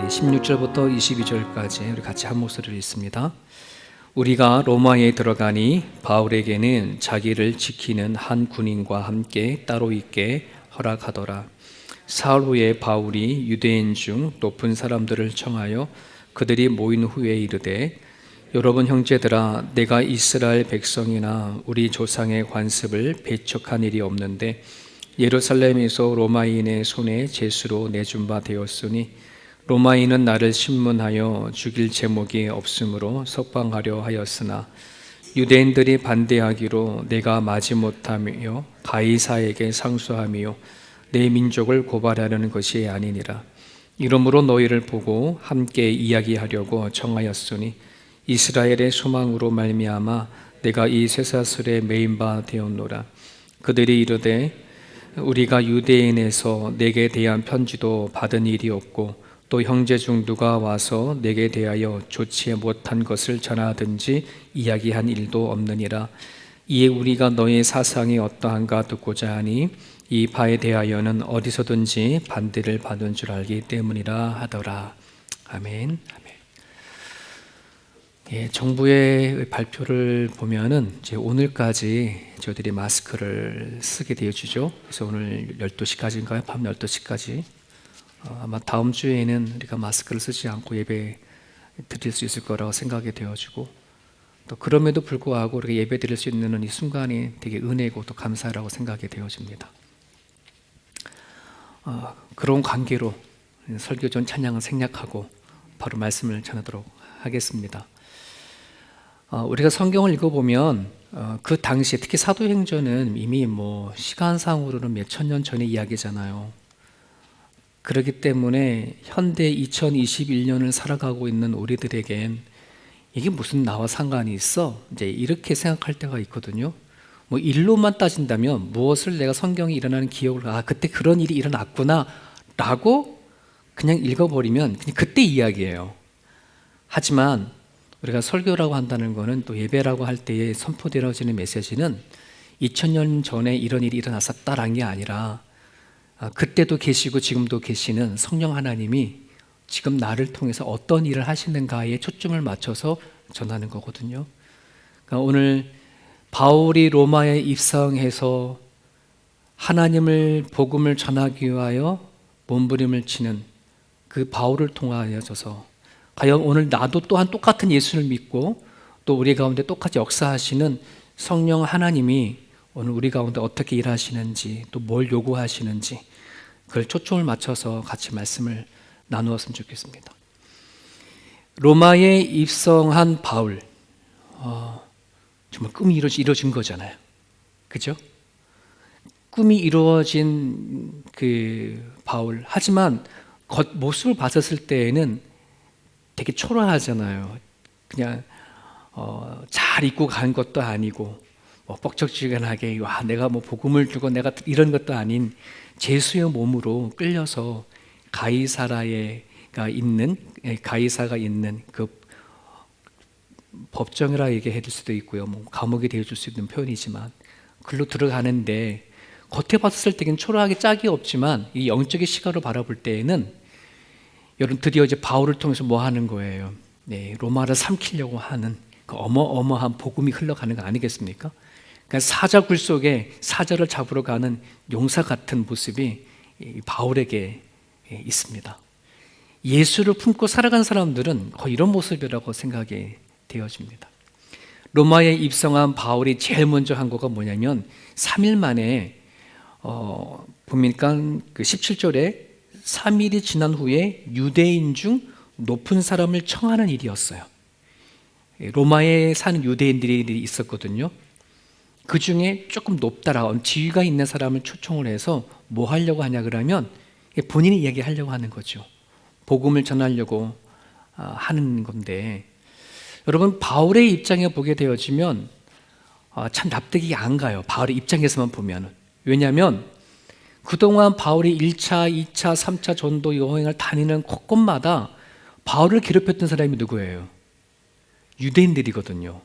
16절부터 22절까지 우리 같이 한 목소리를 읽습니다. 우리가 로마에 들어가니 바울에게는 자기를 지키는 한 군인과 함께 따로 있게 허락하더라. 사흘 후에 바울이 유대인 중 높은 사람들을 청하여 그들이 모인 후에 이르되, 여러분 형제들아, 내가 이스라엘 백성이나 우리 조상의 관습을 배척한 일이 없는데 예루살렘에서 로마인의 손에 제수로 내준 바 되었으니 로마인은 나를 신문하여 죽일 제목이 없으므로 석방하려 하였으나 유대인들이 반대하기로 내가 마지못하며 가이사에게 상소하며 내 민족을 고발하려는 것이 아니니라. 이러므로 너희를 보고 함께 이야기하려고 청하였으니 이스라엘의 소망으로 말미암아 내가 이 쇠사슬에 매인 바 되었노라. 그들이 이르되, 우리가 유대인에서 내게 대한 편지도 받은 일이 없고 또 형제 중 누가 와서 내게 대하여 좋지 못한 것을 전하든지 이야기한 일도 없느니라. 이에 우리가 너의 사상이 어떠한가 듣고자 하니 이 바에 대하여는 어디서든지 반대를 받은 줄 알기 때문이라 하더라. 아멘. 예, 정부의 발표를 보면은 이제 오늘까지 저희들이 마스크를 쓰게 되어주죠. 그래서 오늘 12시까지인가요? 밤 12시까지. 아마 다음 주에는 우리가 마스크를 쓰지 않고 예배 드릴 수 있을 거라고 생각이 되어지고, 또 그럼에도 불구하고 우리가 예배 드릴 수 있는 이 순간이 되게 은혜고 또 감사라고 생각이 되어집니다. 그런 관계로 설교 전 찬양을 생략하고 바로 말씀을 전하도록 하겠습니다. 우리가 성경을 읽어보면 그 당시에 특히 사도행전은 이미 시간상으로는 몇천 년 전의 이야기잖아요. 그렇기 때문에 현대 2021년을 살아가고 있는 우리들에겐 이게 무슨 나와 상관이 있어? 이제 이렇게 생각할 때가 있거든요. 일로만 따진다면 무엇을 내가 성경에 일어나는 기억을 그때 그런 일이 일어났구나 라고 그냥 읽어버리면 그냥 그때 이야기예요. 하지만 우리가 설교라고 한다는 것은 또 예배라고 할 때에 선포되어지는 메시지는 2000년 전에 이런 일이 일어났었다라는 게 아니라 그때도 계시고 지금도 계시는 성령 하나님이 지금 나를 통해서 어떤 일을 하시는가에 초점을 맞춰서 전하는 거거든요. 그러니까 오늘 바울이 로마에 입성해서 하나님을 복음을 전하기 위하여 몸부림을 치는 그 바울을 통하여서 과연 오늘 나도 또한 똑같은 예수를 믿고 또 우리 가운데 똑같이 역사하시는 성령 하나님이 오늘 우리 가운데 어떻게 일하시는지 또 뭘 요구하시는지 그걸 초점을 맞춰서 같이 말씀을 나누었으면 좋겠습니다. 로마에 입성한 바울, 정말 꿈이 이루어진 거잖아요. 그죠? 꿈이 이루어진 그 바울, 하지만 겉모습을 봤었을 때에는 되게 초라하잖아요. 그냥 잘 입고 간 것도 아니고 뻑적지근하게 내가 복음을 주고 내가 이런 것도 아닌 제수의 몸으로 끌려서 가이사가 있는 그 법정이라 얘기해 줄 수도 있고요. 감옥이 되어 줄 수 있는 표현이지만 글로 들어가는데 겉에 봤을 때는 초라하게 짝이 없지만 이 영적인 시각으로 바라볼 때에는 여러분 드디어 이제 바울을 통해서 뭐 하는 거예요? 네, 로마를 삼키려고 하는 그 어마어마한 복음이 흘러가는 거 아니겠습니까? 그러니까 사자굴 속에 사자를 잡으러 가는 용사 같은 모습이 바울에게 있습니다. 예수를 품고 살아간 사람들은 거의 이런 모습이라고 생각이 되어집니다. 로마에 입성한 바울이 제일 먼저 한 거가 뭐냐면 3일 만에 보니까 그 17절에 3일이 지난 후에 유대인 중 높은 사람을 청하는 일이었어요. 로마에 사는 유대인들이 있었거든요. 그 중에 조금 높다라 지위가 있는 사람을 초청을 해서 뭐 하려고 하냐 그러면 본인이 이야기하려고 하는 거죠. 복음을 전하려고 하는 건데, 여러분 바울의 입장에 보게 되어지면 참 납득이 안 가요. 바울의 입장에서만 보면. 왜냐하면 그동안 바울이 1차, 2차, 3차 전도 여행을 다니는 곳곳마다 바울을 괴롭혔던 사람이 누구예요? 유대인들이거든요.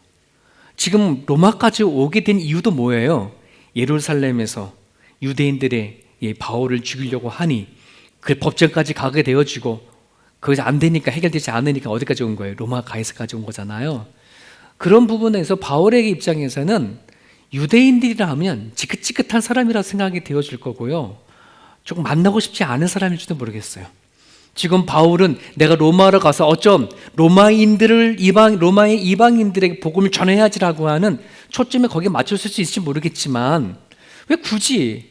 지금 로마까지 오게 된 이유도 뭐예요? 예루살렘에서 유대인들의 바울을 죽이려고 하니 그 법정까지 가게 되어지고 거기서 안 되니까, 해결되지 않으니까 어디까지 온 거예요? 로마 가이사까지 온 거잖아요. 그런 부분에서 바울의 입장에서는 유대인들이라 하면 지긋지긋한 사람이라 생각이 되어질 거고요, 조금 만나고 싶지 않은 사람일지도 모르겠어요. 지금 바울은 내가 로마로 가서 어쩜 로마의 이방인들에게 복음을 전해야지라고 하는 초점에 거기에 맞췄을 수 있을지 모르겠지만, 왜 굳이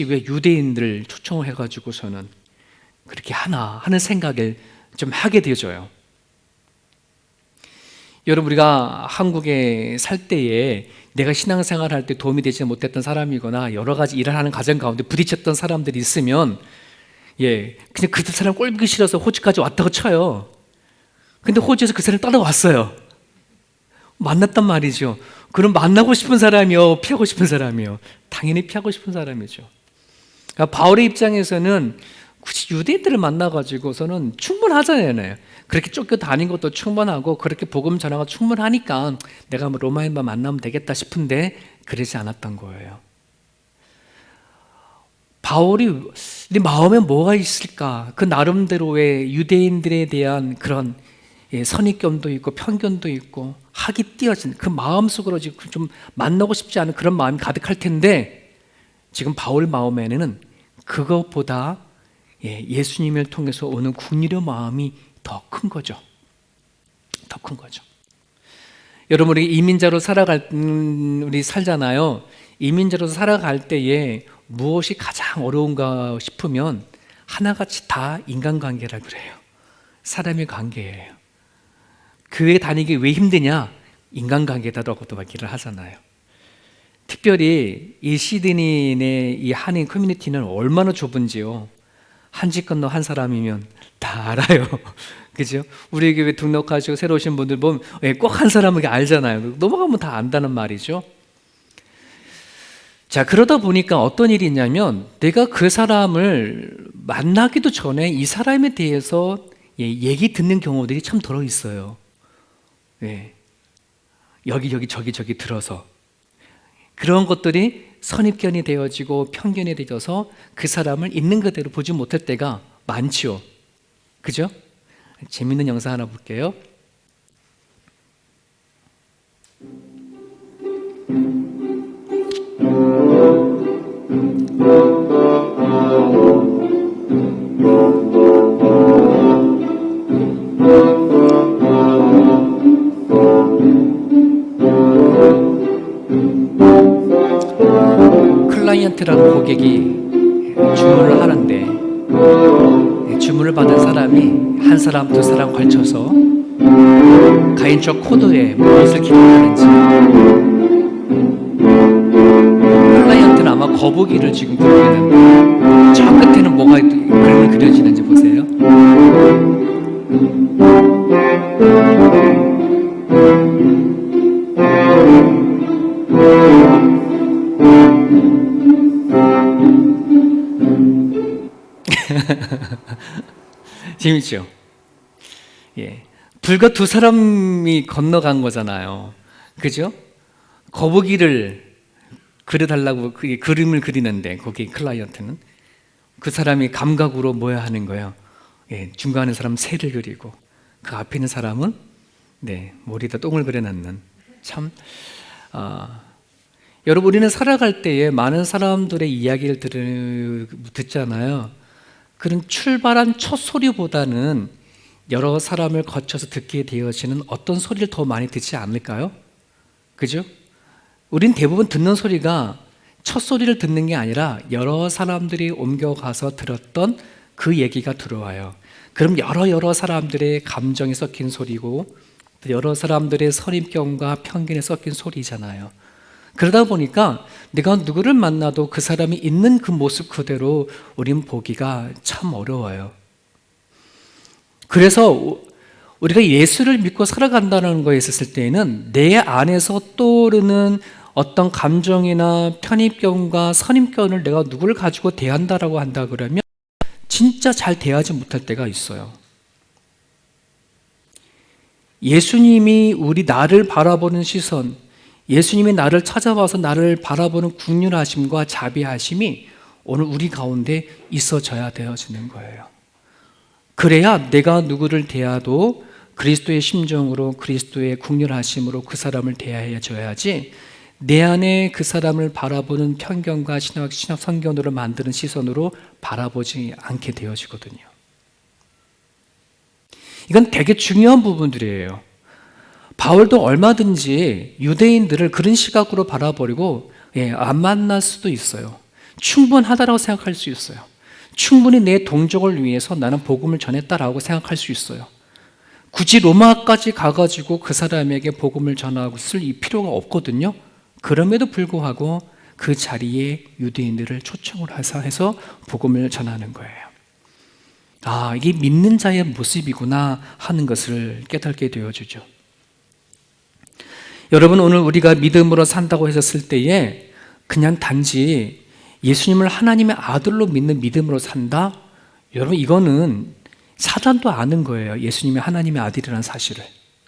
왜 유대인들을 초청을 해가지고서는 그렇게 하나 하는 생각을 좀 하게 되어져요. 여러분, 우리가 한국에 살 때에 내가 신앙생활 할 때 도움이 되지 못했던 사람이거나 여러 가지 일을 하는 과정 가운데 부딪혔던 사람들이 있으면, 그냥 그 사람 꼴보기 싫어서 호주까지 왔다고 쳐요. 근데 호주에서 그 사람 따라왔어요. 만났단 말이죠. 그럼 만나고 싶은 사람이요, 피하고 싶은 사람이요? 당연히 피하고 싶은 사람이죠. 그러니까 바울의 입장에서는 굳이 유대인들을 만나가지고서는 충분하잖아요. 그렇게 쫓겨다닌 것도 충분하고 그렇게 복음 전하가 충분하니까 내가 뭐 로마인만 만나면 되겠다 싶은데 그러지 않았던 거예요. 바울이 네 마음에 뭐가 있을까? 그 나름대로의 유대인들에 대한 그런 선입견도 있고 편견도 있고 학이 띄어진 그 마음속으로 지금 좀 만나고 싶지 않은 그런 마음이 가득할 텐데, 지금 바울 마음에는 그것보다 예수님을 통해서 오는 궁리의 마음이 더 큰 거죠. 더 큰 거죠. 여러분, 우리 이민자로 우리 살잖아요. 이민자로 살아갈 때에 무엇이 가장 어려운가 싶으면 하나같이 다 인간관계라 그래요. 사람의 관계예요. 교회 다니기 왜 힘드냐? 인간관계다라고도 얘기를 하잖아요. 특별히 이 시드니 내 이 한인 커뮤니티는 얼마나 좁은지요. 한 집 건너 한 사람이면 다 알아요. 그죠? 우리 교회 등록하시고 새로 오신 분들 보면 꼭 한 사람에게 알잖아요. 넘어가면 다 안다는 말이죠. 자, 그러다 보니까 어떤 일이 있냐면, 내가 그 사람을 만나기도 전에 이 사람에 대해서 얘기 듣는 경우들이 참 들어있어요. 여기 저기 들어서 그런 것들이 선입견이 되어지고 편견이 되어서 그 사람을 있는 그대로 보지 못할 때가 많지요. 그죠? 재밌는 영상 하나 볼게요. 클라이언트라는 고객이 주문을 하는데, 주문을 받은 사람이 한 사람, 두 사람 걸쳐서 가인적 코드에 무엇을 기록하는지, 클라이언트는 아마 거북이를 지금 그리는데 저 끝에는 뭐가 그림이 그려지는지 보세요. 재밌죠? 불과 두 사람이 건너간 거잖아요. 그죠? 거북이를 그려달라고 그림을 그리는데, 거기 클라이언트는 그 사람이 감각으로 뭐야 하는 거예요. 중간에 사람 새를 그리고 그 앞에 있는 사람은 머리에다 똥을 그려놨는. 참 여러분, 우리는 살아갈 때에 많은 사람들의 이야기를 듣잖아요. 그런 출발한 첫 소리보다는 여러 사람을 거쳐서 듣게 되어지는 어떤 소리를 더 많이 듣지 않을까요? 그죠? 우린 대부분 듣는 소리가 첫 소리를 듣는 게 아니라 여러 사람들이 옮겨가서 들었던 그 얘기가 들어와요. 그럼 여러 사람들의 감정이 섞인 소리고, 여러 사람들의 선입견과 편견이 섞인 소리잖아요. 그러다 보니까 내가 누구를 만나도 그 사람이 있는 그 모습 그대로 우린 보기가 참 어려워요. 그래서 우리가 예수를 믿고 살아간다는 거에 있었을 때에는 내 안에서 떠오르는 어떤 감정이나 편입견과 선입견을 내가 누구를 가지고 대한다라고 한다 그러면 진짜 잘 대하지 못할 때가 있어요. 예수님이 나를 바라보는 시선, 예수님이 나를 찾아와서 나를 바라보는 긍휼하심과 자비하심이 오늘 우리 가운데 있어져야 되어지는 거예요. 그래야 내가 누구를 대해도 그리스도의 심정으로, 그리스도의 국률하심으로 그 사람을 대해줘야지, 내 안에 그 사람을 바라보는 편견과 신학 선견으로 만드는 시선으로 바라보지 않게 되어지거든요. 이건 되게 중요한 부분들이에요. 바울도 얼마든지 유대인들을 그런 시각으로 바라버리고 안 만날 수도 있어요. 충분하다라고 생각할 수 있어요. 충분히 내 동족을 위해서 나는 복음을 전했다라고 생각할 수 있어요. 굳이 로마까지 가가지고 그 사람에게 복음을 전하고 있을 이 필요가 없거든요. 그럼에도 불구하고 그 자리에 유대인들을 초청을 해서 복음을 전하는 거예요. 아, 이게 믿는 자의 모습이구나 하는 것을 깨닫게 되어주죠. 여러분, 오늘 우리가 믿음으로 산다고 했을 때에 그냥 단지 예수님을 하나님의 아들로 믿는 믿음으로 산다? 여러분, 이거는 사단도 아는 거예요. 예수님이 하나님의 아들이라는 사실을.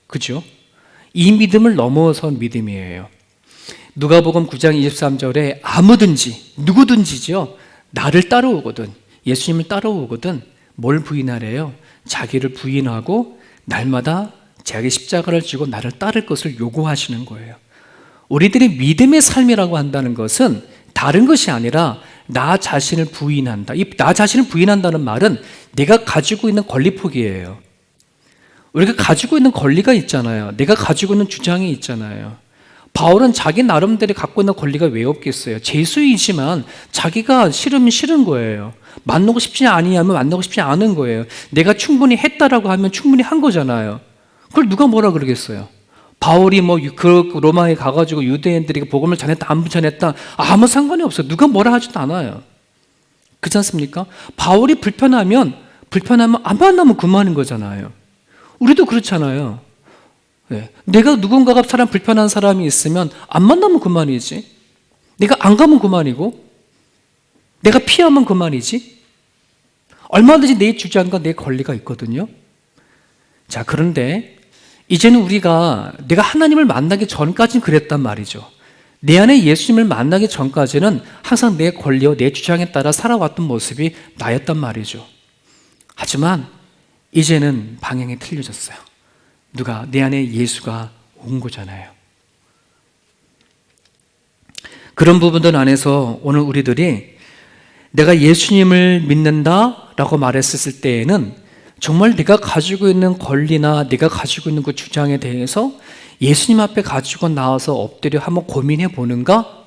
그죠? 이 믿음을 넘어선 믿음이에요. 누가복음 9장 23절에 아무든지, 누구든지죠, 나를 따라오거든, 예수님을 따라오거든 뭘 부인하래요? 자기를 부인하고 날마다 자기 십자가를 지고 나를 따를 것을 요구하시는 거예요. 우리들이 믿음의 삶이라고 한다는 것은 다른 것이 아니라 나 자신을 부인한다. 이 나 자신을 부인한다는 말은 내가 가지고 있는 권리 포기예요. 우리가 가지고 있는 권리가 있잖아요. 내가 가지고 있는 주장이 있잖아요. 바울은 자기 나름대로 갖고 있는 권리가 왜 없겠어요? 죄수이지만 자기가 싫으면 싫은 거예요. 만나고 싶지 아니하면 만나고 싶지 않은 거예요. 내가 충분히 했다라고 하면 충분히 한 거잖아요. 그걸 누가 뭐라 그러겠어요? 바울이 그 로마에 가가지고 유대인들에게 복음을 전했다 안 전했다 아무 상관이 없어요. 누가 뭐라 하지도 않아요. 그렇지 않습니까? 바울이 불편하면 안 만나면 그만인 거잖아요. 우리도 그렇잖아요. 네. 내가 누군가가 불편한 사람이 있으면 안 만나면 그만이지. 내가 안 가면 그만이고, 내가 피하면 그만이지. 얼마든지 내 주장과 내 권리가 있거든요. 자, 그런데 이제는 우리가 내가 하나님을 만나기 전까지는 그랬단 말이죠. 내 안에 예수님을 만나기 전까지는 항상 내 권리와 내 주장에 따라 살아왔던 모습이 나였단 말이죠. 하지만 이제는 방향이 틀려졌어요. 누가? 내 안에 예수가 온 거잖아요. 그런 부분들 안에서 오늘 우리들이 내가 예수님을 믿는다라고 말했을 때에는 정말 내가 가지고 있는 권리나 내가 가지고 있는 그 주장에 대해서 예수님 앞에 가지고 나와서 엎드려 한번 고민해 보는가?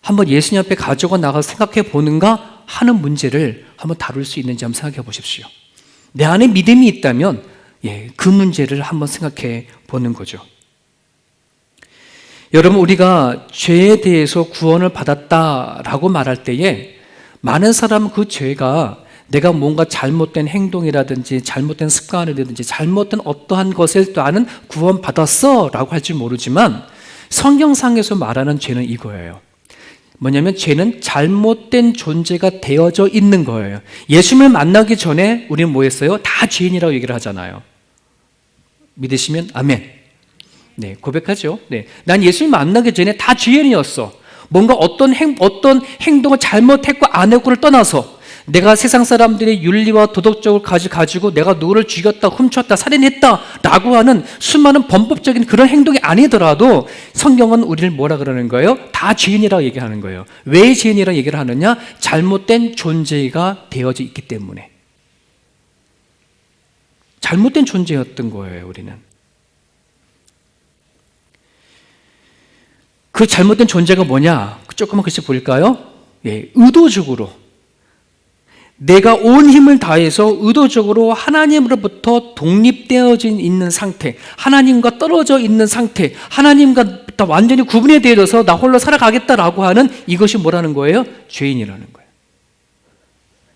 한번 예수님 앞에 가지고 나가서 생각해 보는가? 하는 문제를 한번 다룰 수 있는지 한번 생각해 보십시오. 내 안에 믿음이 있다면 그 문제를 한번 생각해 보는 거죠. 여러분, 우리가 죄에 대해서 구원을 받았다라고 말할 때에 많은 사람은 그 죄가 내가 뭔가 잘못된 행동이라든지 잘못된 습관이라든지 잘못된 어떠한 것에 나는 구원받았어 라고 할지 모르지만 성경상에서 말하는 죄는 이거예요. 뭐냐면 죄는 잘못된 존재가 되어져 있는 거예요. 예수님을 만나기 전에 우리는 뭐 했어요? 다 죄인이라고 얘기를 하잖아요. 믿으시면 아멘. 네, 고백하죠. 네, 난 예수님 만나기 전에 다 죄인이었어. 뭔가 어떤 행동을 잘못했고 안 했고를 떠나서 내가 세상 사람들의 윤리와 도덕적을 가지고 내가 누구를 죽였다, 훔쳤다, 살인했다 라고 하는 수많은 범법적인 그런 행동이 아니더라도 성경은 우리를 뭐라 그러는 거예요? 다 죄인이라고 얘기하는 거예요. 왜 죄인이라고 얘기를 하느냐? 잘못된 존재가 되어져 있기 때문에. 잘못된 존재였던 거예요, 우리는. 그 잘못된 존재가 뭐냐? 조금만 글씨 볼까요? 의도적으로. 내가 온 힘을 다해서 의도적으로 하나님으로부터 독립되어져 있는 상태, 하나님과 떨어져 있는 상태, 하나님과 완전히 구분이 되어져서 나 홀로 살아가겠다라고 하는 이것이 뭐라는 거예요? 죄인이라는 거예요.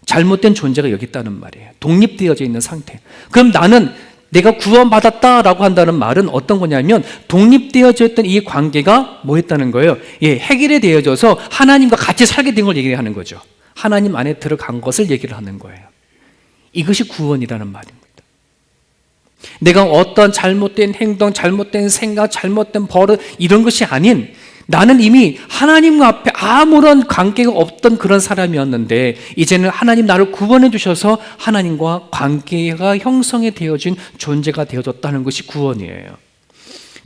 잘못된 존재가 여기 있다는 말이에요. 독립되어져 있는 상태. 그럼 나는 내가 구원받았다라고 한다는 말은 어떤 거냐면 독립되어져 있던 이 관계가 뭐 했다는 거예요? 해결이 되어져서 하나님과 같이 살게 된 걸 얘기하는 거죠. 하나님 안에 들어간 것을 얘기를 하는 거예요. 이것이 구원이라는 말입니다. 내가 어떤 잘못된 행동, 잘못된 생각, 잘못된 버릇 이런 것이 아닌 나는 이미 하나님 앞에 아무런 관계가 없던 그런 사람이었는데 이제는 하나님 나를 구원해 주셔서 하나님과 관계가 형성이 되어진 존재가 되어졌다는 것이 구원이에요.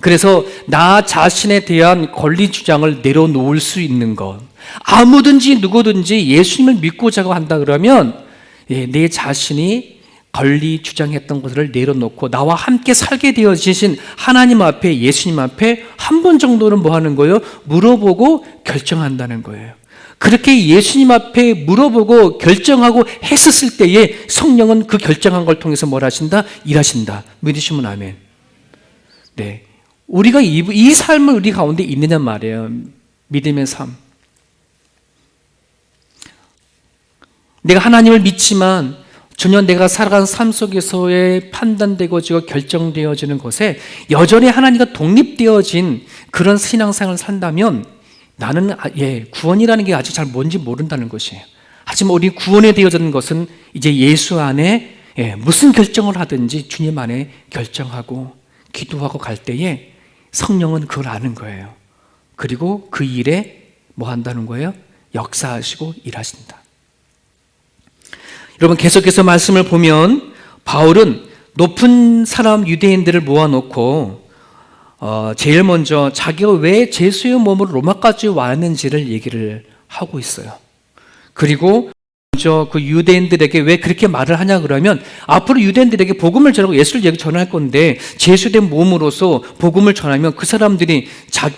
그래서 나 자신에 대한 권리 주장을 내려놓을 수 있는 것, 아무든지 누구든지 예수님을 믿고자 한다 그러면 내 자신이 권리 주장했던 것을 내려놓고 나와 함께 살게 되어지신 하나님 앞에, 예수님 앞에 한 번 정도는 뭐 하는 거예요? 물어보고 결정한다는 거예요. 그렇게 예수님 앞에 물어보고 결정하고 했었을 때에 성령은 그 결정한 걸 통해서 뭘 하신다? 일하신다. 믿으시면 아멘. 네, 우리가 이 삶을 우리 가운데 있느냐 말이에요. 믿음의 삶. 내가 하나님을 믿지만 전혀 내가 살아가는 삶 속에서의 판단되어지고 결정되어지는 것에 여전히 하나님과 독립되어진 그런 신앙생활을 산다면 나는 구원이라는 게 아직 잘 뭔지 모른다는 것이에요. 하지만 우리 구원에 되어지는 것은 이제 예수 안에 무슨 결정을 하든지 주님 안에 결정하고 기도하고 갈 때에 성령은 그걸 아는 거예요. 그리고 그 일에 뭐 한다는 거예요? 역사하시고 일하신다. 여러분, 계속해서 말씀을 보면 바울은 높은 사람 유대인들을 모아놓고 제일 먼저 자기가 왜 예수의 몸으로 로마까지 왔는지를 얘기를 하고 있어요. 그리고 먼저 그 유대인들에게 왜 그렇게 말을 하냐 그러면 앞으로 유대인들에게 복음을 전하고 예수를 전할 건데 제수된 몸으로서 복음을 전하면 그 사람들이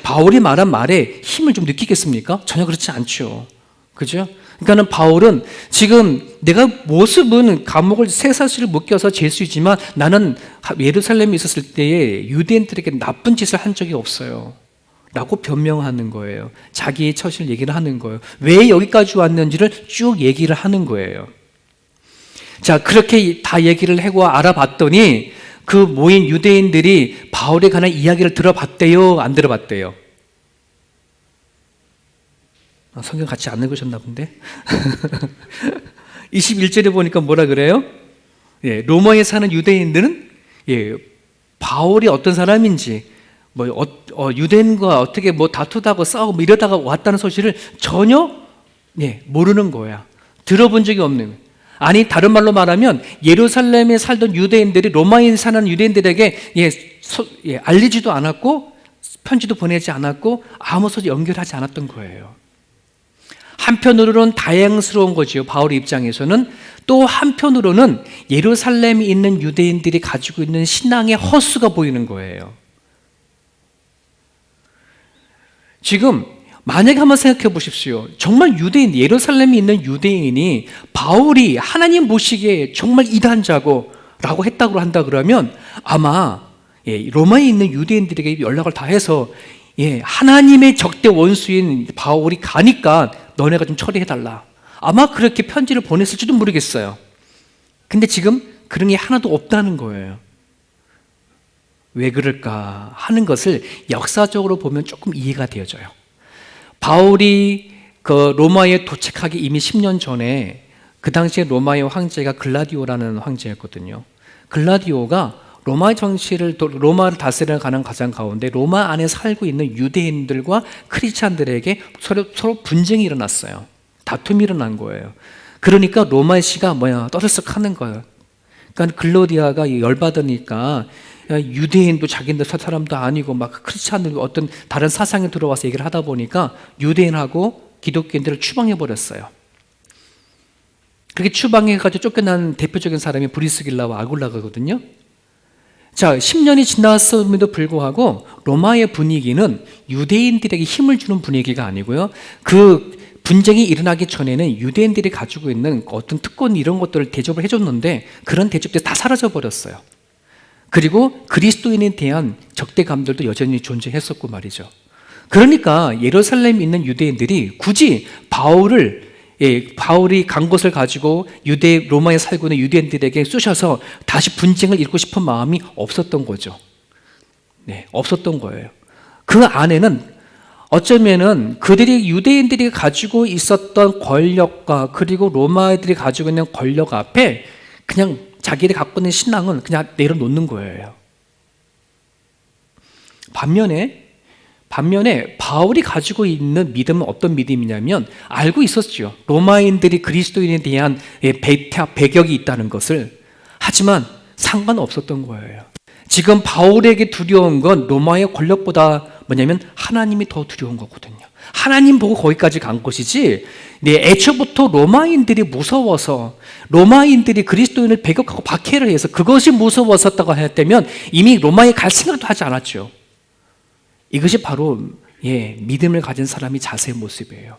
바울이 말한 말에 힘을 좀 느끼겠습니까? 전혀 그렇지 않죠. 그죠? 그러니까는 바울은 지금 내가 모습은 감옥을 쇠사슬을 묶여서 제수이지만 나는 예루살렘에 있었을 때에 유대인들에게 나쁜 짓을 한 적이 없어요 라고 변명하는 거예요. 자기의 처신을 얘기를 하는 거예요. 왜 여기까지 왔는지를 쭉 얘기를 하는 거예요. 자, 그렇게 다 얘기를 하고 알아봤더니 그 모인 유대인들이 바울에 관한 이야기를 들어봤대요? 안 들어봤대요? 성경 같이 안 읽으셨나 본데? 21절에 보니까 뭐라 그래요? 로마에 사는 유대인들은 바울이 어떤 사람인지 유대인과 어떻게 다투다고 싸우고 이러다가 왔다는 소식을 전혀 모르는 거야. 들어본 적이 없는 거야. 아니, 다른 말로 말하면 예루살렘에 살던 유대인들이 로마에 사는 유대인들에게 알리지도 않았고 편지도 보내지 않았고 아무 소리 연결하지 않았던 거예요. 한편으로는 다행스러운 거지요. 바울의 입장에서는. 또 한편으로는 예루살렘에 있는 유대인들이 가지고 있는 신앙의 허수가 보이는 거예요. 지금 만약에 한번 생각해 보십시오. 정말 예루살렘에 있는 유대인이 바울이 하나님 보시기에 정말 이단자고 라고 했다고 한다 그러면 아마 로마에 있는 유대인들에게 연락을 다 해서 하나님의 적대 원수인 바울이 가니까 너네가 좀 처리해달라. 아마 그렇게 편지를 보냈을지도 모르겠어요. 근데 지금 그런 게 하나도 없다는 거예요. 왜 그럴까 하는 것을 역사적으로 보면 조금 이해가 되어져요. 바울이 그 로마에 도착하기 이미 10년 전에 그 당시에 로마의 황제가 글라디오라는 황제였거든요. 글라디오가 로마를 다스려 가는 가장 가운데 로마 안에 살고 있는 유대인들과 크리스찬들에게 서로 분쟁이 일어났어요. 다툼이 일어난 거예요. 그러니까 로마시가 떠들썩하는 거예요. 그러니까 글라디아가 열받으니까 유대인도 자기네 사람도 아니고 막 크리스찬들 어떤 다른 사상에 들어와서 얘기를 하다 보니까 유대인하고 기독교인들을 추방해 버렸어요. 그렇게 추방해가지고 쫓겨난 대표적인 사람이 브리스길라와 아굴라거든요. 자, 10년이 지났음에도 불구하고 로마의 분위기는 유대인들에게 힘을 주는 분위기가 아니고요. 그 분쟁이 일어나기 전에는 유대인들이 가지고 있는 어떤 특권 이런 것들을 대접을 해줬는데 그런 대접들이 다 사라져 버렸어요. 그리고 그리스도인에 대한 적대감들도 여전히 존재했었고 말이죠. 그러니까 예루살렘에 있는 유대인들이 굳이 바울이 간 것을 가지고 로마에 살고 있는 유대인들에게 쑤셔서 다시 분쟁을 일으키고 싶은 마음이 없었던 거죠. 없었던 거예요. 그 안에는 어쩌면은 유대인들이 가지고 있었던 권력과 그리고 로마인들이 가지고 있는 권력 앞에 그냥 자기들이 갖고 있는 신앙은 그냥 내려놓는 거예요. 반면에 반면에 바울이 가지고 있는 믿음은 어떤 믿음이냐면 알고 있었죠. 로마인들이 그리스도인에 대한 배격이 있다는 것을. 하지만 상관없었던 거예요. 지금 바울에게 두려운 건 로마의 권력보다 뭐냐면 하나님이 더 두려운 거거든요. 하나님 보고 거기까지 간 것이지, 애초부터 로마인들이 무서워서, 로마인들이 그리스도인을 배격하고 박해를 해서 그것이 무서웠었다고 했다면 이미 로마에 갈 생각도 하지 않았죠. 이것이 바로 믿음을 가진 사람이 자세의 모습이에요.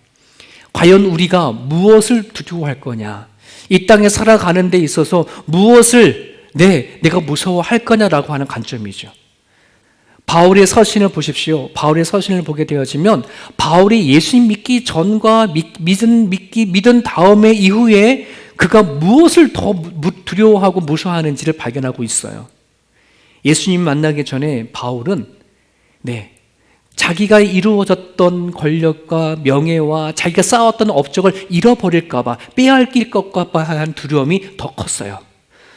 과연 우리가 무엇을 두려워할 거냐, 이 땅에 살아가는 데 있어서 무엇을 내가 무서워할 거냐라고 하는 관점이죠. 바울의 서신을 보십시오. 바울의 서신을 보게 되어지면 바울이 예수님 믿기 전과 믿은 다음에 이후에 그가 무엇을 더 두려워하고 무서워하는지를 발견하고 있어요. 예수님 만나기 전에 바울은 자기가 이루어졌던 권력과 명예와 자기가 쌓았던 업적을 잃어버릴까 봐, 빼앗길 것과 한 두려움이 더 컸어요.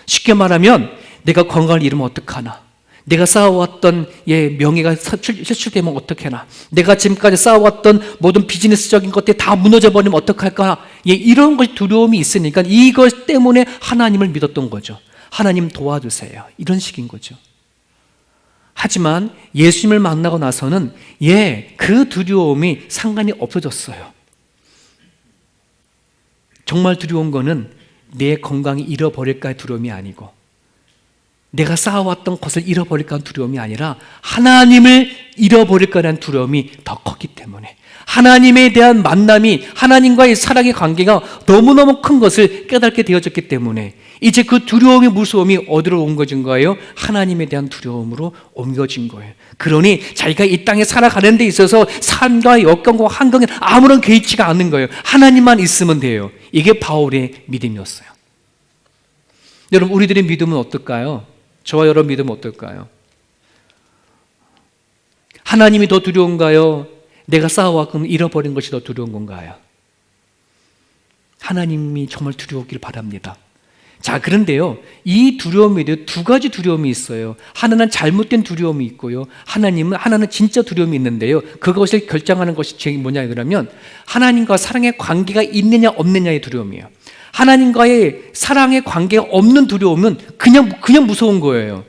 쉽게 말하면 내가 건강을 잃으면 어떡하나, 내가 쌓아왔던 명예가 실추되면 어떡하나, 내가 지금까지 쌓아왔던 모든 비즈니스적인 것들이 다 무너져버리면 어떡할까, 이런 것이 두려움이 있으니까 이것 때문에 하나님을 믿었던 거죠. 하나님 도와주세요, 이런 식인 거죠. 하지만 예수님을 만나고 나서는 그 두려움이 상관이 없어졌어요. 정말 두려운 거는 내 건강이 잃어버릴까의 두려움이 아니고, 내가 쌓아왔던 것을 잃어버릴까 하는 두려움이 아니라 하나님을 잃어버릴까라는 두려움이 더 컸기 때문에, 하나님에 대한 만남이, 하나님과의 사랑의 관계가 너무너무 큰 것을 깨닫게 되어졌기 때문에 이제 그 두려움의 무서움이 어디로 옮겨진 거예요? 하나님에 대한 두려움으로 옮겨진 거예요. 그러니 자기가 이 땅에 살아가는 데 있어서 삶과 역경과 환경에 아무런 개의치가 않는 거예요. 하나님만 있으면 돼요. 이게 바울의 믿음이었어요. 여러분, 우리들의 믿음은 어떨까요? 저와 여러분 믿음은 어떨까요? 하나님이 더 두려운가요? 내가 쌓아왔고 잃어버린 것이 더 두려운 건가요? 하나님이 정말 두려우길 바랍니다. 자, 그런데요, 이 두려움에도 두 가지 두려움이 있어요. 하나는 잘못된 두려움이 있고요, 하나는 진짜 두려움이 있는데요, 그것을 결정하는 것이 뭐냐 그러면 하나님과 사랑의 관계가 있느냐 없느냐의 두려움이에요. 하나님과의 사랑의 관계가 없는 두려움은 그냥 무서운 거예요.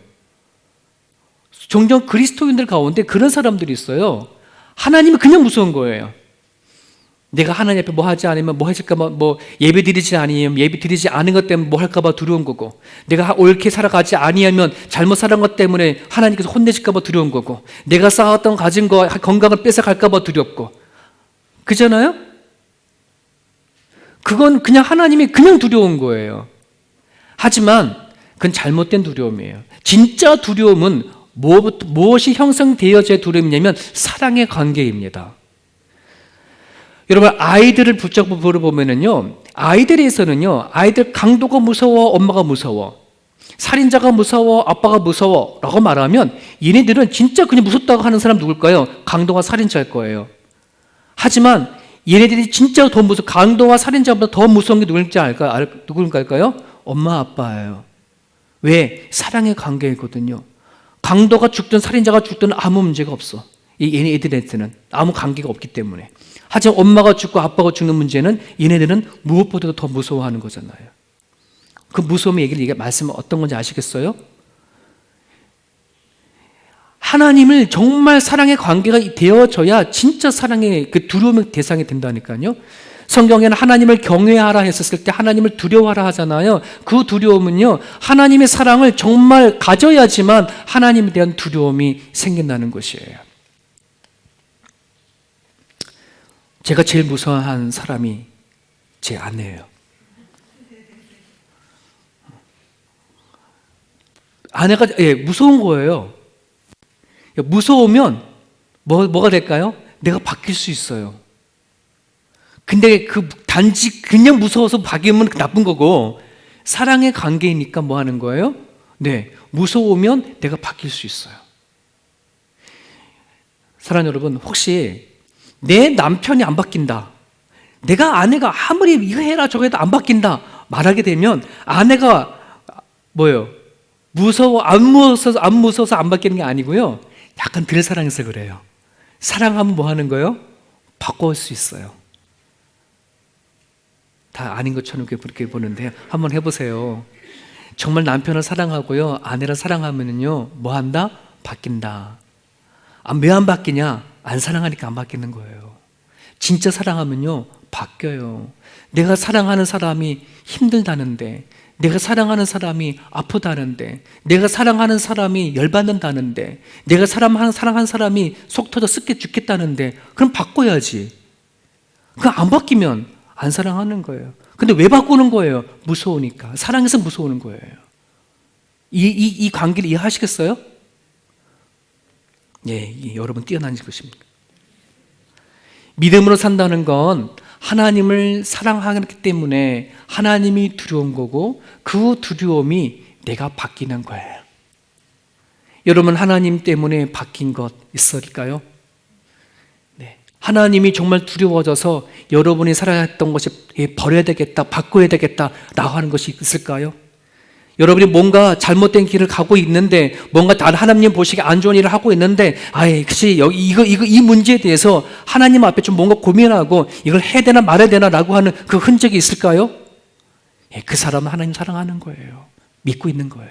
종종 그리스도인들 가운데 그런 사람들이 있어요. 하나님은 그냥 무서운 거예요. 내가 하나님 앞에 뭐 하지 않으면 뭐 하실까 봐, 뭐 예배 드리지 않으면 예배 드리지 않은 것 때문에 뭐 할까 봐 두려운 거고, 내가 옳게 살아가지 아니하면 잘못 살은 것 때문에 하나님께서 혼내실까 봐 두려운 거고, 내가 쌓았던 가진 거 건강을 뺏어갈까 봐 두렵고, 그잖아요? 그건 그냥 하나님이 그냥 두려운 거예요. 하지만 그건 잘못된 두려움이에요. 진짜 두려움은 무엇이 형성되어져야 두려움이냐면 사랑의 관계입니다. 여러분, 아이들을 붙잡고 보면은요, 아이들에서는요, 아이들 강도가 무서워, 엄마가 무서워, 살인자가 무서워, 아빠가 무서워 라고 말하면 얘네들은 진짜 그냥 무섭다고 하는 사람 누굴까요? 강도가 살인자일 거예요. 하지만 얘네들이 진짜 더 강도와 살인자보다 더 무서운 게 누굴까요? 엄마, 아빠예요. 왜? 사랑의 관계이거든요. 강도가 죽든 살인자가 죽든 아무 문제가 없어. 얘네들한테는 아무 관계가 없기 때문에. 하지만 엄마가 죽고 아빠가 죽는 문제는 얘네들은 무엇보다도 더 무서워하는 거잖아요. 그 무서움의 얘기를 말씀은 어떤 건지 아시겠어요? 하나님을 정말 사랑의 관계가 되어져야 진짜 사랑의 그 두려움의 대상이 된다니까요. 성경에는 하나님을 경외하라 했었을 때 하나님을 두려워하라 하잖아요. 그 두려움은요, 하나님의 사랑을 정말 가져야지만 하나님에 대한 두려움이 생긴다는 것이에요. 제가 제일 무서워하는 사람이 제 아내예요. 아내가 무서운 거예요. 무서우면 뭐가 될까요? 내가 바뀔 수 있어요. 근데 단지 그냥 무서워서 바뀌면 나쁜 거고, 사랑의 관계이니까 뭐 하는 거예요? 무서우면 내가 바뀔 수 있어요. 사랑하는 여러분, 혹시 내 남편이 안 바뀐다, 내가 아내가 아무리 이거 해라 저거 해도 안 바뀐다 말하게 되면 아내가 안 무서워서 안 바뀌는 게 아니고요, 약간 덜 사랑해서 그래요. 사랑하면 뭐 하는 거예요? 바꿔올 수 있어요. 다 아닌 것처럼 그렇게 보는데 한번 해보세요. 정말 남편을 사랑하고요, 아내를 사랑하면요, 뭐 한다? 바뀐다. 왜 안 바뀌냐? 안 사랑하니까 안 바뀌는 거예요. 진짜 사랑하면요, 바뀌어요. 내가 사랑하는 사람이 힘들다는데, 내가 사랑하는 사람이 아프다는데, 내가 사랑하는 사람이 열받는다는데, 내가 사랑하는 사람이 속 터져 습게 죽겠다는데, 그럼 바꿔야지. 그럼 안 바뀌면 안 사랑하는 거예요. 근데 왜 바꾸는 거예요? 무서우니까. 사랑해서 무서우는 거예요. 이 관계를 이해하시겠어요? 예, 여러분 뛰어난 것입니다. 믿음으로 산다는 건 하나님을 사랑하기 때문에 하나님이 두려운 거고, 그 두려움이 내가 바뀌는 거예요. 여러분, 하나님 때문에 바뀐 것 있을까요? 네. 하나님이 정말 두려워져서 여러분이 살아왔던 것이 버려야 되겠다, 바꿔야 되겠다 라고 하는 것이 있을까요? 여러분이 뭔가 잘못된 길을 가고 있는데, 뭔가 다른 하나님 보시기에 안 좋은 일을 하고 있는데, 그치, 이 문제에 대해서 하나님 앞에 좀 뭔가 고민하고 이걸 해야 되나 말아야 되나 라고 하는 그 흔적이 있을까요? 그 사람은 하나님 사랑하는 거예요. 믿고 있는 거예요.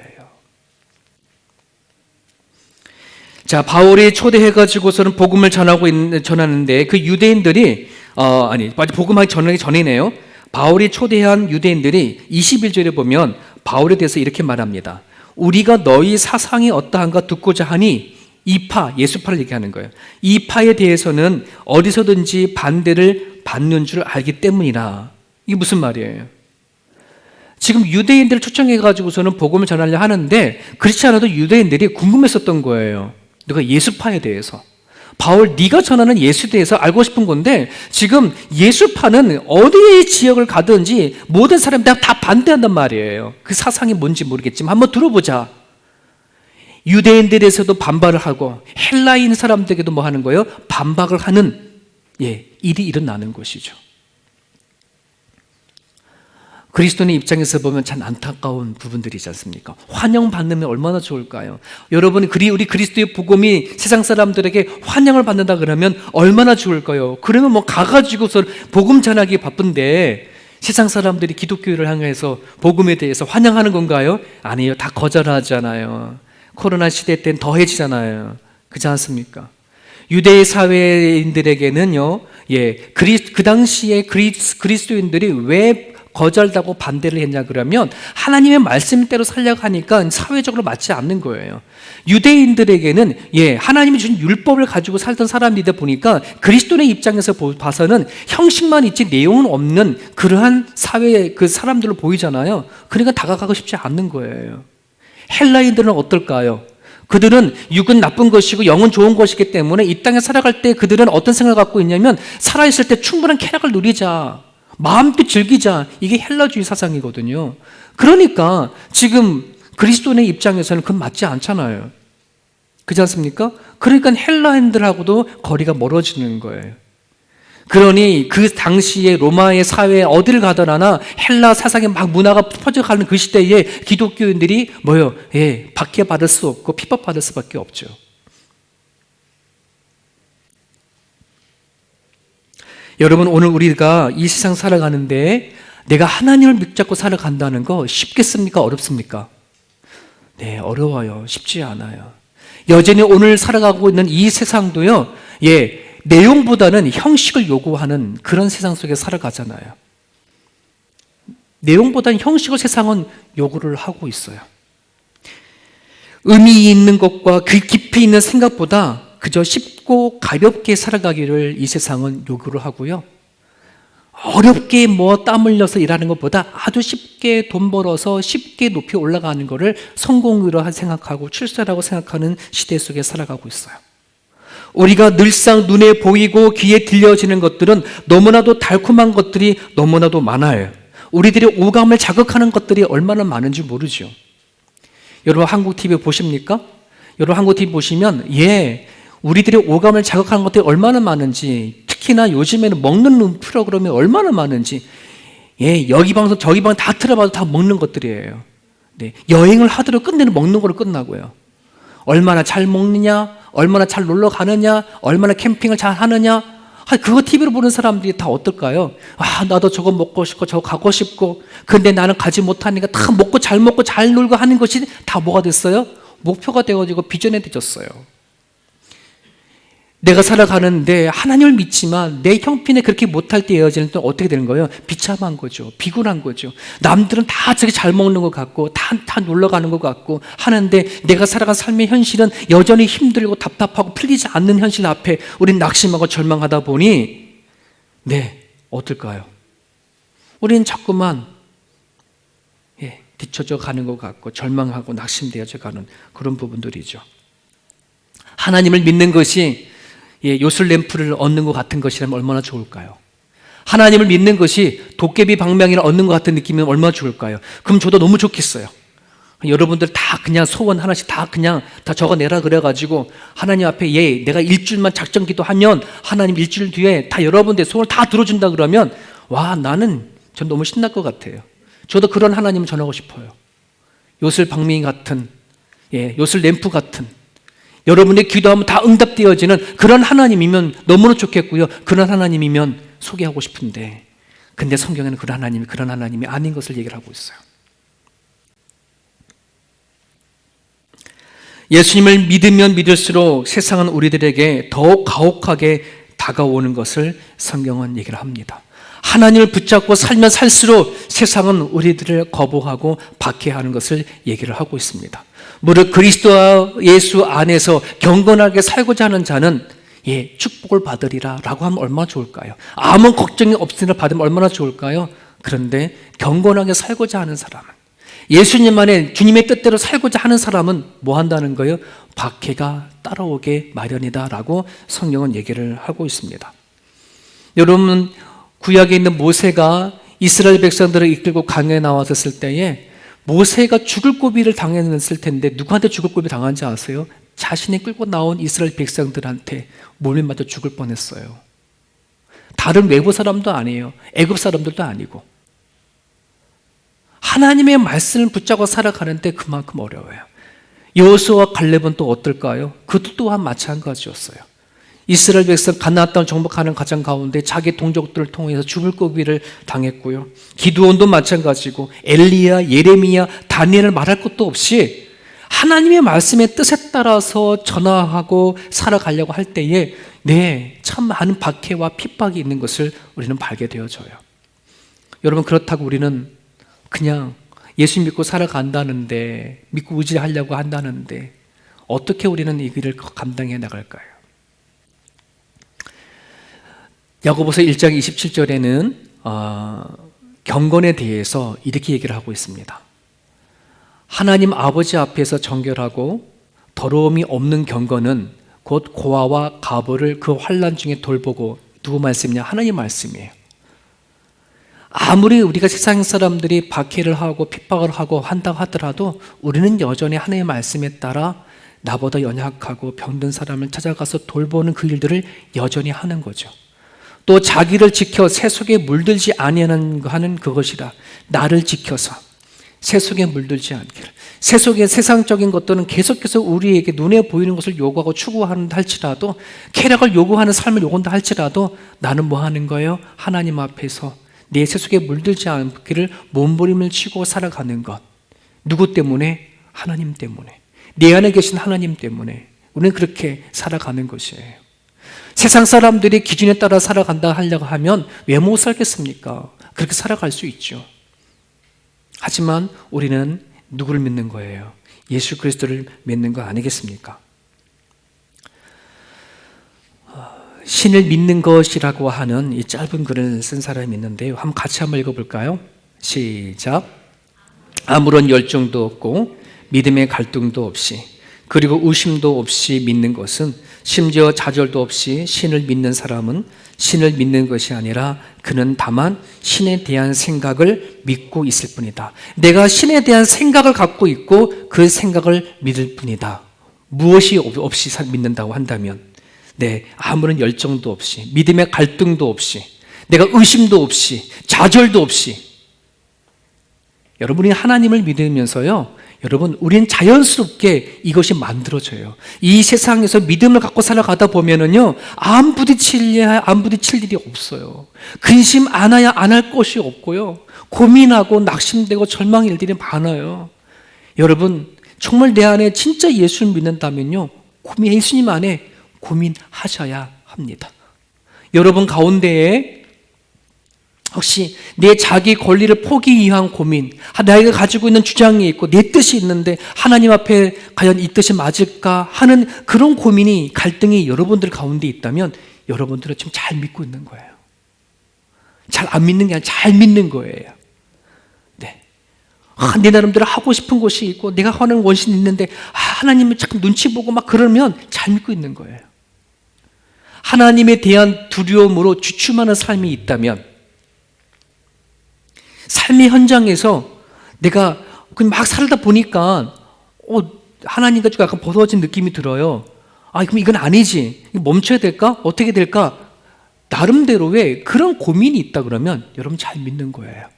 자, 바울이 초대해가지고서는 복음을 전하는데, 그 유대인들이, 복음하기 전이네요. 바울이 초대한 유대인들이 21절에 보면 바울에 대해서 이렇게 말합니다. 우리가 너희 사상이 어떠한가 듣고자 하니, 이파, 예수파를 얘기하는 거예요. 이파에 대해서는 어디서든지 반대를 받는 줄 알기 때문이라. 이게 무슨 말이에요? 지금 유대인들을 초청해가지고서는 복음을 전하려 하는데, 그렇지 않아도 유대인들이 궁금했었던 거예요. 누가 예수파에 대해서. 바울, 네가 전하는 예수에 대해서 알고 싶은 건데, 지금 예수파는 어디의 지역을 가든지 모든 사람들이 다 반대한단 말이에요. 그 사상이 뭔지 모르겠지만 한번 들어보자. 유대인들에서도 반발을 하고 헬라인 사람들에게도 뭐 하는 거예요? 반박을 하는 일이 일어나는 것이죠. 그리스도인의 입장에서 보면 참 안타까운 부분들이지 않습니까? 환영받으면 얼마나 좋을까요? 여러분, 우리 그리스도의 복음이 세상 사람들에게 환영을 받는다 그러면 얼마나 좋을까요? 그러면 뭐 가가지고서 복음 전하기 바쁜데 세상 사람들이 기독교를 향해서 복음에 대해서 환영하는 건가요? 아니에요. 다 거절하잖아요. 코로나 시대 때는 더해지잖아요. 그렇지 않습니까? 유대 사회인들에게는요, 그 당시에 그리스도인들이 왜 거절하고 반대를 했냐 그러면 하나님의 말씀대로 살려고 하니까 사회적으로 맞지 않는 거예요. 유대인들에게는 하나님이 주신 율법을 가지고 살던 사람이다 보니까 그리스도의 입장에서 봐서는 형식만 있지 내용은 없는 그러한 사회의 그 사람들로 보이잖아요. 그러니까 다가가고 싶지 않는 거예요. 헬라인들은 어떨까요? 그들은 육은 나쁜 것이고 영은 좋은 것이기 때문에 이 땅에 살아갈 때 그들은 어떤 생각을 갖고 있냐면, 살아있을 때 충분한 쾌락을 누리자, 마음껏 즐기자, 이게 헬라주의 사상이거든요. 그러니까 지금 그리스도인의 입장에서는 그건 맞지 않잖아요. 그렇지 않습니까? 그러니까 헬라인들하고도 거리가 멀어지는 거예요. 그러니 그 당시에 로마의 사회에 어디를 가더라나 헬라 사상의 막 문화가 퍼져가는 그 시대에 기독교인들이 박해받을 수 없고 핍박받을 수밖에 없죠. 여러분, 오늘 우리가 이 세상 살아가는데 내가 하나님을 믿고 살아간다는 거 쉽겠습니까? 어렵습니까? 네, 어려워요. 쉽지 않아요. 여전히 오늘 살아가고 있는 이 세상도요, 내용보다는 형식을 요구하는 그런 세상 속에 살아가잖아요. 내용보다는 형식을 세상은 요구를 하고 있어요. 의미 있는 것과 그 깊이 있는 생각보다 그저 쉽고 가볍게 살아가기를 이 세상은 요구를 하고요. 어렵게 땀 흘려서 일하는 것보다 아주 쉽게 돈 벌어서 쉽게 높이 올라가는 것을 성공으로 생각하고 출세라고 생각하는 시대 속에 살아가고 있어요. 우리가 늘상 눈에 보이고 귀에 들려지는 것들은 너무나도 달콤한 것들이 너무나도 많아요. 우리들의 오감을 자극하는 것들이 얼마나 많은지 모르죠. 여러분, 한국 TV 보십니까? 여러분, 한국 TV 보시면 우리들의 오감을 자극하는 것들이 얼마나 많은지, 특히나 요즘에는 먹는 프로그램이 얼마나 많은지, 여기 방송 저기 방송 다 틀어봐도 다 먹는 것들이에요. 여행을 하더라도 끝내는 먹는 거로 끝나고요. 얼마나 잘 먹느냐, 얼마나 잘 놀러 가느냐, 얼마나 캠핑을 잘 하느냐. 그거 TV로 보는 사람들이 다 어떨까요? 나도 저거 먹고 싶고 저거 가고 싶고, 근데 나는 가지 못하니까 다 먹고 잘 놀고 하는 것이 다 뭐가 됐어요? 목표가 되어지고 비전이 되졌어요. 내가 살아가는데 하나님을 믿지만 내 형편에 그렇게 못할 때 이어지는 또 어떻게 되는 거예요? 비참한 거죠. 비굴한 거죠. 남들은 다 저기 잘 먹는 것 같고 다 놀러 가는 것 같고 하는데, 내가 살아간 삶의 현실은 여전히 힘들고 답답하고 풀리지 않는 현실 앞에 우린 낙심하고 절망하다 보니 어떨까요? 우리는 자꾸만 뒤처져 가는 것 같고 절망하고 낙심되어져 가는 그런 부분들이죠. 하나님을 믿는 것이 요술 램프를 얻는 것 같은 것이라면 얼마나 좋을까요? 하나님을 믿는 것이 도깨비 방망이를 얻는 것 같은 느낌이면 얼마나 좋을까요? 그럼 저도 너무 좋겠어요. 여러분들 다 그냥 소원 하나씩 다 적어내라 그래가지고 하나님 앞에 내가 일주일만 작정 기도하면 하나님 일주일 뒤에 다 여러분들 소원을 다 들어준다 그러면 전 너무 신날 것 같아요. 저도 그런 하나님을 전하고 싶어요. 요술 방망이 같은, 요술 램프 같은, 여러분의 기도하면 다 응답되어지는 그런 하나님이면 너무나 좋겠고요. 그런 하나님이면 소개하고 싶은데, 근데 성경에는 그런 하나님이 아닌 것을 얘기를 하고 있어요. 예수님을 믿으면 믿을수록 세상은 우리들에게 더욱 가혹하게 다가오는 것을 성경은 얘기를 합니다. 하나님을 붙잡고 살면 살수록 세상은 우리들을 거부하고 박해하는 것을 얘기를 하고 있습니다. 무릇 그리스도와 예수 안에서 경건하게 살고자 하는 자는 축복을 받으리라 라고 하면 얼마나 좋을까요? 아무 걱정이 없으나 받으면 얼마나 좋을까요? 그런데 경건하게 살고자 하는 사람은, 예수님 안에 주님의 뜻대로 살고자 하는 사람은 뭐 한다는 거예요? 박해가 따라오게 마련이다 라고 성경은 얘기를 하고 있습니다. 여러분, 구약에 있는 모세가 이스라엘 백성들을 이끌고 강에 나왔을 때에 모세가 죽을 고비를 당했을 텐데 누구한테 죽을 고비 당한지 아세요? 자신이 끌고 나온 이스라엘 백성들한테 몰래 맞아 죽을 뻔했어요. 다른 외부 사람도 아니에요. 애굽 사람들도 아니고. 하나님의 말씀을 붙잡고 살아가는데 그만큼 어려워요. 여호수아와 갈렙은 또 어떨까요? 그것도 또한 마찬가지였어요. 이스라엘 백성 가나안 땅 정복하는 과정 가운데 자기 동족들을 통해서 죽을 고비를 당했고요. 기드온도 마찬가지고, 엘리야, 예레미야, 다니엘을 말할 것도 없이 하나님의 말씀의 뜻에 따라서 전화하고 살아가려고 할 때에 참 많은 박해와 핍박이 있는 것을 우리는 알게 되어져요. 여러분, 그렇다고 우리는 그냥 예수 믿고 살아간다는데, 믿고 의지하려고 한다는데 어떻게 우리는 이 길을 감당해 나갈까요? 야고보서 1장 27절에는 경건에 대해서 이렇게 얘기를 하고 있습니다. 하나님 아버지 앞에서 정결하고 더러움이 없는 경건은 곧 고아와 가부를 그 환난 중에 돌보고, 누구 말씀이냐? 하나님 말씀이에요. 아무리 우리가 세상 사람들이 박해를 하고 핍박을 하고 한다 하더라도 우리는 여전히 하나님의 말씀에 따라 나보다 연약하고 병든 사람을 찾아가서 돌보는 그 일들을 여전히 하는 거죠. 또 자기를 지켜 새 속에 물들지 아니하는 하는 그것이라, 나를 지켜서 새 속에 물들지 않기를. 새 속에 세상적인 것들은 계속해서 우리에게 눈에 보이는 것을 요구하고 추구한다 할지라도, 쾌락을 요구하는 삶을 요구한다 할지라도 나는 뭐 하는 거예요? 하나님 앞에서 내 새 속에 물들지 않기를 몸부림을 치고 살아가는 것. 누구 때문에? 하나님 때문에. 내 안에 계신 하나님 때문에 우리는 그렇게 살아가는 것이에요. 세상 사람들이 기준에 따라 살아간다 하려고 하면 왜 못 살겠습니까? 그렇게 살아갈 수 있죠. 하지만 우리는 누구를 믿는 거예요? 예수 그리스도를 믿는 거 아니겠습니까? 신을 믿는 것이라고 하는 이 짧은 글을 쓴 사람이 있는데요. 같이 한번 읽어볼까요? 시작. 아무런 열정도 없고 믿음의 갈등도 없이, 그리고 의심도 없이 믿는 것은, 심지어 좌절도 없이 신을 믿는 사람은 신을 믿는 것이 아니라 그는 다만 신에 대한 생각을 믿고 있을 뿐이다. 내가 신에 대한 생각을 갖고 있고 그 생각을 믿을 뿐이다. 무엇이 없이 믿는다고 한다면, 아무런 열정도 없이, 믿음의 갈등도 없이, 내가 의심도 없이, 좌절도 없이. 여러분이 하나님을 믿으면서요, 여러분, 우리는 자연스럽게 이것이 만들어져요. 이 세상에서 믿음을 갖고 살아가다 보면은요, 안 부딪힐 일이 없어요. 근심 안 해야 안 할 것이 없고요. 고민하고 낙심되고 절망의 일들이 많아요. 여러분, 정말 내 안에 진짜 예수를 믿는다면요, 예수님 안에 고민하셔야 합니다. 여러분 가운데에 혹시 내 자기 권리를 포기 위한 고민, 내가 가지고 있는 주장이 있고 내 뜻이 있는데 하나님 앞에 과연 이 뜻이 맞을까 하는 그런 고민이, 갈등이 여러분들 가운데 있다면 여러분들은 지금 잘 믿고 있는 거예요. 잘 안 믿는 게 아니라 잘 믿는 거예요. 네. 내 나름대로 하고 싶은 것이 있고 내가 하는 원신이 있는데 하나님을 자꾸 눈치 보고 막 그러면 잘 믿고 있는 거예요. 하나님에 대한 두려움으로 주춤하는 삶이 있다면, 삶의 현장에서 내가 막 살다 보니까 하나님과 좀 약간 벗어진 느낌이 들어요. 그럼 이건 아니지. 멈춰야 될까? 어떻게 될까? 나름대로의 그런 고민이 있다 그러면 여러분 잘 믿는 거예요.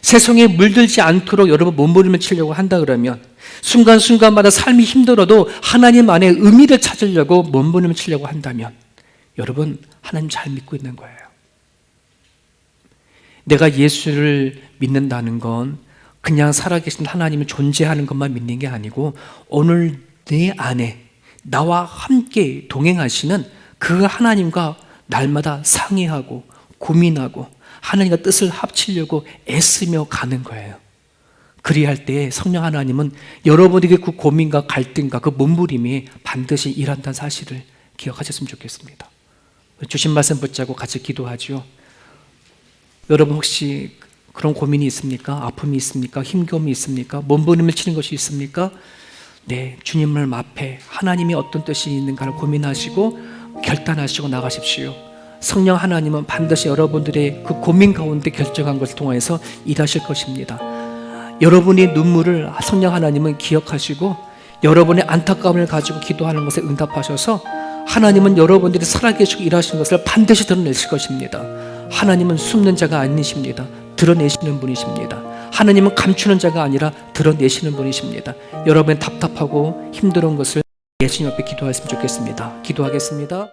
세상에 물들지 않도록 여러분 몸부림을 치려고 한다 그러면, 순간순간마다 삶이 힘들어도 하나님 안에 의미를 찾으려고 몸부림을 치려고 한다면 여러분 하나님 잘 믿고 있는 거예요. 내가 예수를 믿는다는 건 그냥 살아계신 하나님이 존재하는 것만 믿는 게 아니고 오늘 내 안에 나와 함께 동행하시는 그 하나님과 날마다 상의하고 고민하고 하나님과 뜻을 합치려고 애쓰며 가는 거예요. 그리할 때에 성령 하나님은 여러분에게 그 고민과 갈등과 그 몸부림이 반드시 일한다는 사실을 기억하셨으면 좋겠습니다. 주신 말씀 붙잡고 같이 기도하죠. 여러분 혹시 그런 고민이 있습니까? 아픔이 있습니까? 힘겨움이 있습니까? 몸부림을 치는 것이 있습니까? 네, 주님 앞에 하나님이 어떤 뜻이 있는가를 고민하시고 결단하시고 나가십시오. 성령 하나님은 반드시 여러분들의 그 고민 가운데 결정한 것을 통해서 일하실 것입니다. 여러분의 눈물을 성령 하나님은 기억하시고 여러분의 안타까움을 가지고 기도하는 것에 응답하셔서 하나님은 여러분들이 살아계시고 일하시는 것을 반드시 드러내실 것입니다. 하나님은 숨는 자가 아니십니다. 드러내시는 분이십니다. 하나님은 감추는 자가 아니라 드러내시는 분이십니다. 여러분의 답답하고 힘든 것을 예수님 앞에 기도하셨으면 좋겠습니다. 기도하겠습니다.